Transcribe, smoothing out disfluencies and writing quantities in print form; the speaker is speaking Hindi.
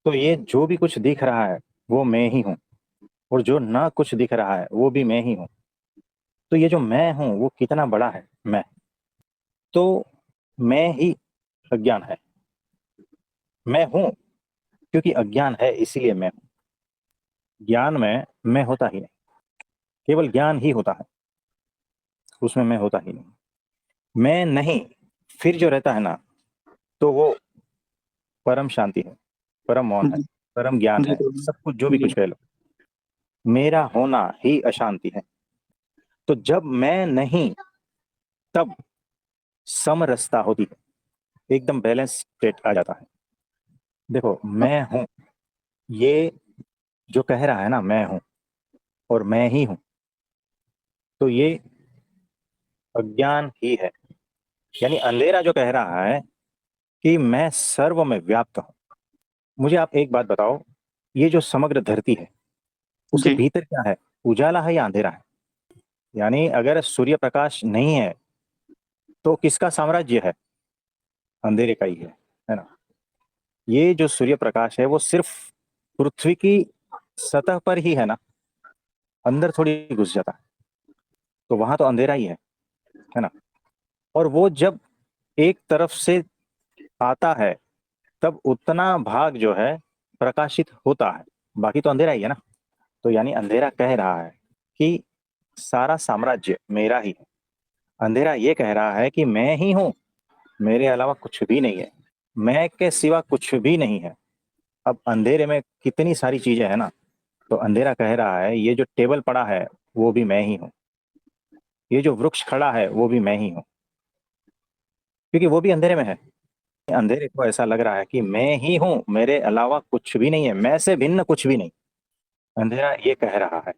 तो ये जो भी कुछ दिख रहा है वो मैं ही हूँ, और जो ना कुछ दिख रहा है वो भी मैं ही हूँ। तो ये जो मैं हूँ वो कितना बड़ा है, मैं। तो मैं ही अज्ञान है। मैं हूँ क्योंकि अज्ञान है, इसीलिए मैं हूँ। ज्ञान में मैं होता ही नहीं, केवल ज्ञान ही होता है, उसमें मैं होता ही नहीं। मैं नहीं, फिर जो रहता है ना, तो वो परम शांति है, परम मौन है, जी। परम ज्ञान जी है, तो सब कुछ जो भी जी। कुछ कह लो। मेरा होना ही अशांति है। तो जब मैं नहीं, तब समरसता होती है, एकदम बैलेंस स्टेट आ जाता है। देखो, मैं हूं, ये जो कह रहा है ना मैं हूं और मैं ही हूं, तो ये अज्ञान ही है। यानी अंधेरा जो कह रहा है कि मैं सर्व में व्याप्त हूं। मुझे आप एक बात बताओ, ये जो समग्र धरती है उसके जी। भीतर क्या है, उजाला है या अंधेरा है? यानी अगर सूर्य प्रकाश नहीं है तो किसका साम्राज्य है? अंधेरे का ही है ना? ये जो सूर्य प्रकाश है वो सिर्फ पृथ्वी की सतह पर ही है ना, अंदर थोड़ी घुस जाता है, तो वहां तो अंधेरा ही है ना? और वो जब एक तरफ से आता है तब उतना भाग जो है प्रकाशित होता है, बाकी तो अंधेरा ही है ना। तो यानी अंधेरा कह रहा है कि सारा साम्राज्य मेरा ही है। अंधेरा ये कह रहा है कि मैं ही हूं, मेरे अलावा कुछ भी नहीं है, मैं के सिवा कुछ भी नहीं है। अब अंधेरे में कितनी सारी चीजें हैं ना, तो अंधेरा कह रहा है ये जो टेबल पड़ा है वो भी मैं ही हूँ, ये जो वृक्ष खड़ा है वो भी मैं ही हूँ, क्योंकि वो भी अंधेरे में है। अंधेरे को ऐसा लग रहा है कि मैं ही हूँ, मेरे अलावा कुछ भी नहीं है, मैं से भिन्न कुछ भी नहीं। अंधेरा ये कह रहा है।